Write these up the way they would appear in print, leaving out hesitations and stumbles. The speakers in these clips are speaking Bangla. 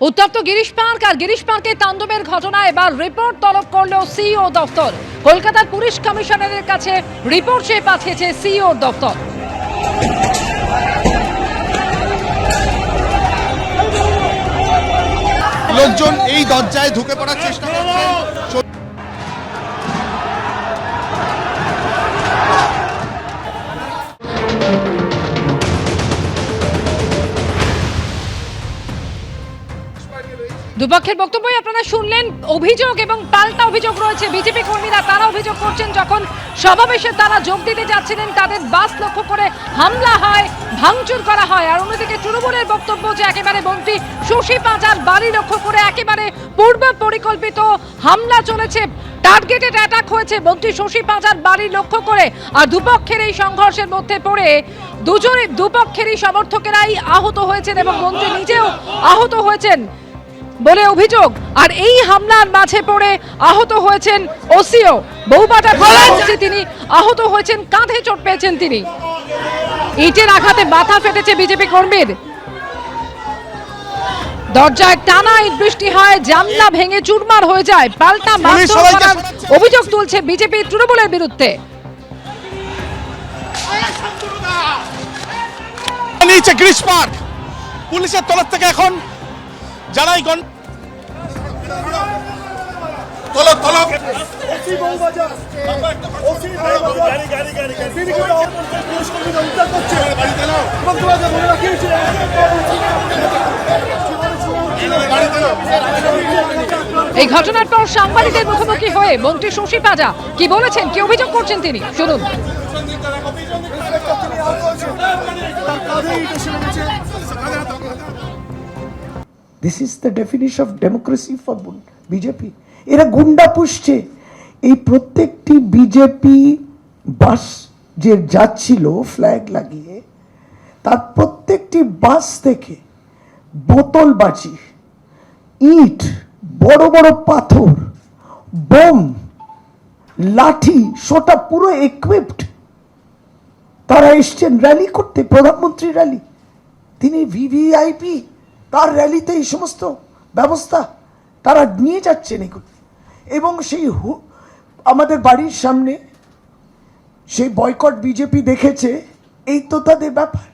উত্তপ্ত গিরিশ পার্ক আর গিরিশ পার্কে তাণ্ডবের ঘটনায় এবার রিপোর্ট তলব করলো সিইও দপ্তর। কলকাতার পুলিশ কমিশনারের কাছে রিপোর্ট চেয়ে পাঠিয়েছে সিইও দপ্তর। লোকজন এই দরজায় ঢুকে পড়ার চেষ্টা করছেন। দুপক্ষের বক্তব্যই আপনারা শুনলেন। অভিযোগ এবং পাল্টা অভিযোগ রয়েছে। বিজেপি কর্মীরা তারা অভিযোগ করছেন, যখন সমাবেশে তারা যোগ দিতে যাচ্ছিলেন তাদের বাস লক্ষ্য করে হামলা হয়, ভাঙচুর করা হয়। আর অন্যদিকে তৃণমূলের বক্তব্য যে একেবারে মন্ত্রী শশী পাঁজার বাড়ি লক্ষ্য করে একেবারে পূর্ব পরিকল্পিত হামলা চলেছে, টার্গেটেড অ্যাটাক হয়েছে মন্ত্রী শশী পাঁজার বাড়ি লক্ষ্য করে। আর দুপক্ষের এই সংঘর্ষের মধ্যে পড়ে দুপক্ষেরই সমর্থকেরাই আহত হয়েছেন এবং মন্ত্রী নিজেও আহত হয়েছেন বলে অভিযোগ। আর এই হামলার মাঝে পড়ে আহত হয়েছেন ওসিও বহুবাটা তিনি আহত হয়েছেন, কাঁধে চোট পেয়েছেন তিনি। ইটের আঘাতে মাথা ফেটেছে বিজেপি কর্মীর। দরজায় টানা ইট বৃষ্টি হয়, জানলা ভেঙে চুরমার হয়ে যায়। পাল্টা মারধর করার অভিযোগ তুলছে বিজেপি তৃণমূলের বিরুদ্ধে। গিরিশ পার্ক পুলিশের তরফ থেকে এখন যারাই এই ঘটনার পর সাংবাদিকদের মুখোমুখি হয়ে মন্ত্রী শশী পাঁজা কি বলেছেন, কি অভিযোগ করছেন তিনি, শুনুন। This is the definition of democracy for BJP. এরা গুন্ডা পুষছে। এই প্রত্যেকটি বিজেপি বাস যে যাচ্ছিল ফ্ল্যাগ লাগিয়ে, তার প্রত্যেকটি বাস থেকে বোতলবাজি, ইট, বড় বড় পাথর, বোম, লাঠি, সোটা পুরো ইকুইপড। তারা এসছেন র্যালি করতে, প্রধানমন্ত্রী র্যালি। তিনি ভিভিআইপি, তার র্যালিতে এই সমস্ত ব্যবস্থা তারা নিয়ে যাচ্ছেন এগুলো। এবং সেই আমাদের বাড়ির সামনে সেই বয়কট বিজেপি দেখেছে, এই তো তাদের ব্যাপার।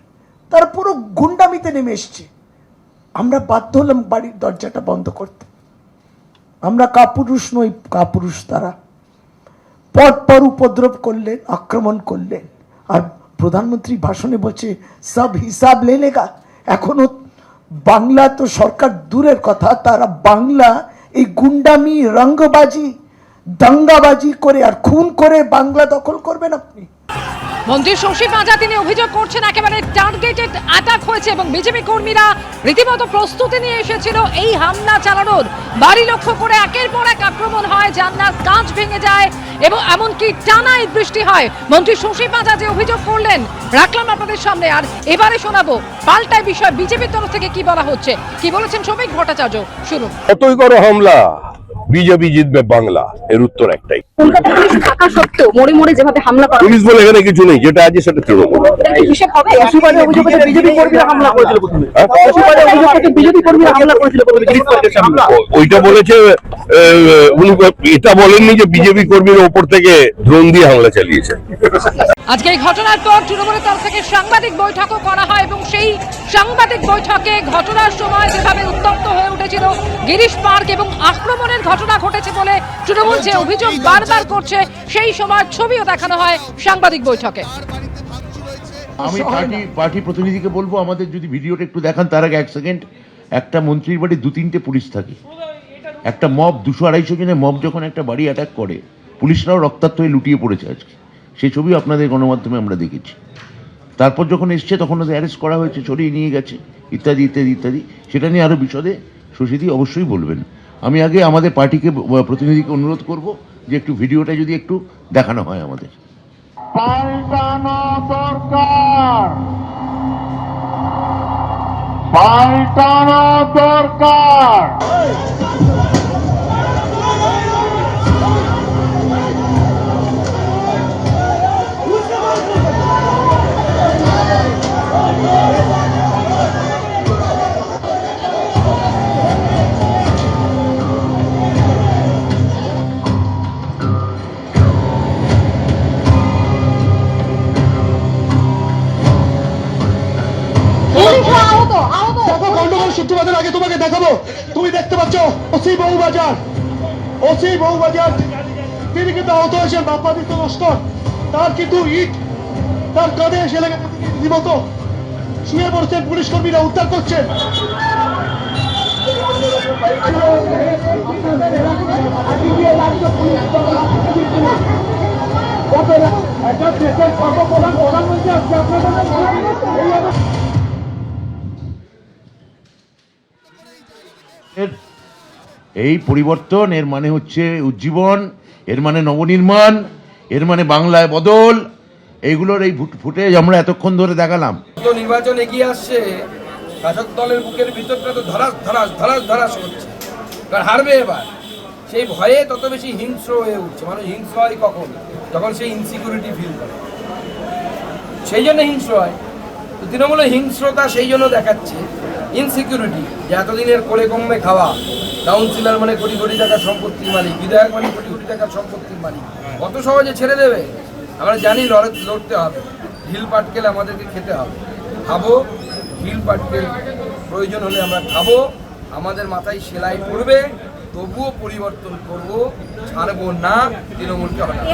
তারা পুরো গুন্ডামিতে নেমে এসছে। আমরা বাধ্য হলাম বাড়ির দরজাটা বন্ধ করতে। আমরা কাপুরুষ নই, কাপুরুষ তারা। পর উপদ্রব করলেন, আক্রমণ করলেন। আর প্রধানমন্ত্রী ভাষণে বলছে সব হিসাব লে লেগা। এখনো বাংলা তো সরকার দূরের কথা, তারা বাংলা এই গুন্ডামি, রঙ্গবাজি, দাঙ্গাবাজি করে আর খুন করে বাংলা দখল করবেন আপনি। মন্ত্রী শশী পাঁজা তিনি অভিযোগ করছেন একেবারে টার্গেটেড অ্যাটাক হয়েছে এবং বিজেপি কর্মীরা রীতিমতো প্রস্তুতি নিয়ে এসেছিল এই হামলা চালানোর। বাড়ি লক্ষ্য করে একের পর এক আক্রমণ হয়, জানলার কাঁচ ভেঙে যায় এবং এমনকি টানা ইট বৃষ্টি হয়। মন্ত্রী শশী পাঁজা যে অভিযোগ করলেন রাখলাম আপনাদের সামনে। আর এবারে শোনাবো পাল্টায় বিষয় বিজেপির তরফ থেকে কি বলা হচ্ছে, কি বলেছেন শ্রমিক ভট্টাচার্য, শুনুন। কতই করো হামলা, বিজেপি জিতবে বাংলা, এর উত্তর একটাই। কলকাতা পুলিশ থাকা সত্ত্বেও মোড়ে মোড়ে যেভাবে হামলা করা, পুলিশ বলে এখানে কিছু নেই, যেটা আছে সেটা তৃণমূল। হিসেব হবে। বিজেপি কর্মীরা হামলা করেছিল, বিজেপি কর্মীরা হামলা করেছিল। ওইটা বলেছে, উনি এটা বলেননি যে বিজেপি কর্মীর ওপর থেকে ড্রোন দিয়ে হামলা চালিয়েছে। আজকে এই ঘটনার পর তৃণমূলের তরফ থেকে সাংবাদিক বৈঠকও করা হয় এবং সেই সাংবাদিক বৈঠকে ঘটনার সময় যেভাবে উত্তপ্ত হয়ে উঠেছিল গিরিশ পার্ক এবং আক্রমণের ঘটনা ঘটেছে বলে তৃণমূল যে অভিযোগ বারবার করছে, সেই সময় ছবিও দেখানো হয় সাংবাদিক বৈঠকে। আমি পার্টি প্রতিনিধিকে বলবো, আমাদের যদি ভিডিওটা একটু দেখান। তার আগে 1 সেকেন্ড, একটা মন্ত্রীর বাড়ি 2-3টে পুলিশ থাকে। একটা মব, 200-250 জনের মব যখন একটা বাড়ি অ্যাটাক করে, পুলিশরাও রক্তাক্ত হয়ে লুটিয়ে পড়েছে আজকে। সেই ছবি আপনাদের গণমাধ্যমে আমরা দেখেছি। তারপর যখন এসছে তখন ওদের অ্যারেস্ট করা হয়েছে, সরিয়ে নিয়ে গেছে, ইত্যাদি ইত্যাদি ইত্যাদি। সেটা নিয়ে আরও বিশদে শশীদি অবশ্যই বলবেন। আমি আগে আমাদের পার্টিকে প্রতিনিধিকে অনুরোধ করব যে একটু ভিডিওটা যদি একটু দেখানো হয় আমাদের। পাল্টানো দরকার, পাল্টানো দরকার। আগে তোমাকে দেখাবো। তুমি দেখতে পাচ্ছ ওসি বহুবাজার তিনি কিন্তু আহত হয়েছেন বাপ্পাদিত্য লস্কর। তার কিন্তু ইট তার কাঁধে এসে লেগে রীতিমত শুয়ে পড়ছেন, পুলিশ কর্মীরা উদ্ধার করছেন। এই পরিবর্তন, এর মানে হচ্ছে উজ্জীবন, এর মানে নবনির্মাণ, এর মানে বাংলায় বদল। এইগুলোর এই ফুটেজ আমরা এতক্ষণ ধরে দেখালাম। তো নির্বাচন এগিয়ে আসছে, শাসক দলের বুকের ভিতরটা তো ধরাস করছে, কারণ হারবে এবার। সেই ভয়ে তত বেশি হিংস্র হয়ে উঠছে। মানুষ হিংস্র হয় কখন? যখন সেই ইনসিকিউরিটি ফিল করে, সেই জন্য হিংস্র হয়। তো তৃণমূলের হিংস্রতা সেই জন্য দেখাচ্ছে, ইনসিকিউরিটি, যে এতদিনের কোলে কমে খাওয়া, কাউন্সিলর মানে কোটি কোটি টাকার সম্পত্তির মালিক, বিধায়ক মানে কোটি কোটি টাকার সম্পত্তির মালিক, কত সহজে ছেড়ে দেবে? আমরা জানি লড়তে হবে, ঢিল পাটকেল আমাদেরকে খেতে হবে। খাবো ঢিল পাটকেল, প্রয়োজন হলে আমরা খাবো, আমাদের মাথায় সেলাই পড়বে, তবুও পরিবর্তন করব, ছাড়বো না তৃণমূলকে হঠাৎ।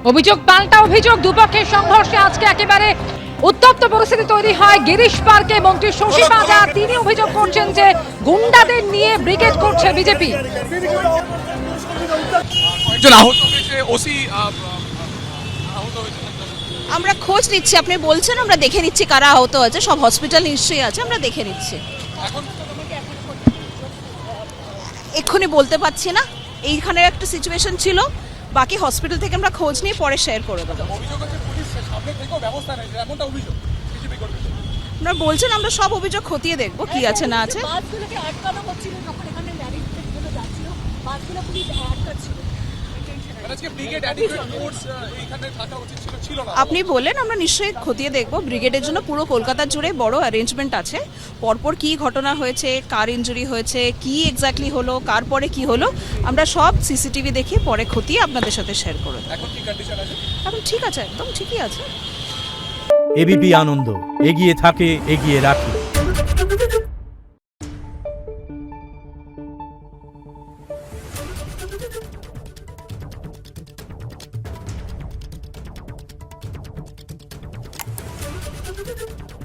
অভিযোগ পাল্টা অভিযোগ, দুপক্ষের সংঘর্ষে আজকে একেবারে উত্তপ্ত পরিস্থিতি তৈরি হয় গিরিশ পার্কে। মন্ত্রী শশী পাজা তিনি অভিযোগ করছেন যে গুন্ডাদের নিয়ে ব্রিগেড করছে বিজেপি। আমরা খোঁজ নিচ্ছি, আপনি বলছেন, আমরা দেখে নিচ্ছি কারা আহত আছে। সব হসপিটাল নিশ্চয়ই আছে, আমরা দেখে নিচ্ছি। এক্ষুনি বলতে পারছি না, এইখানের একটা সিচুয়েশন ছিল, বাকি হসপিটাল থেকে আমরা খোঁজ নিয়ে পরে শেয়ার করে দেবো। আপনারা বলছেন, আমরা সব অভিযোগ খতিয়ে দেখবো কি আছে না আছে। আপনি বললেন, আমরা নিশ্চয়ই খতিয়ে দেখব। ব্রিগেডের জন্য পুরো কলকাতা জুড়ে বড় অ্যারেঞ্জমেন্ট আছে। পরপর কি ঘটনা হয়েছে, কার ইনজুরি হয়েছে, কি এক্স্যাক্টলি হলো, কার পরে কি হলো, আমরা সব সিসিটিভি দেখে পরে খতিয়ে আপনাদের সাথে শেয়ার করে দেব। এখন ঠিক আছে, একদম ঠিকই আছে। এবিপি আনন্দ, এগিয়ে থাকে, এগিয়ে রাখে। Thank you.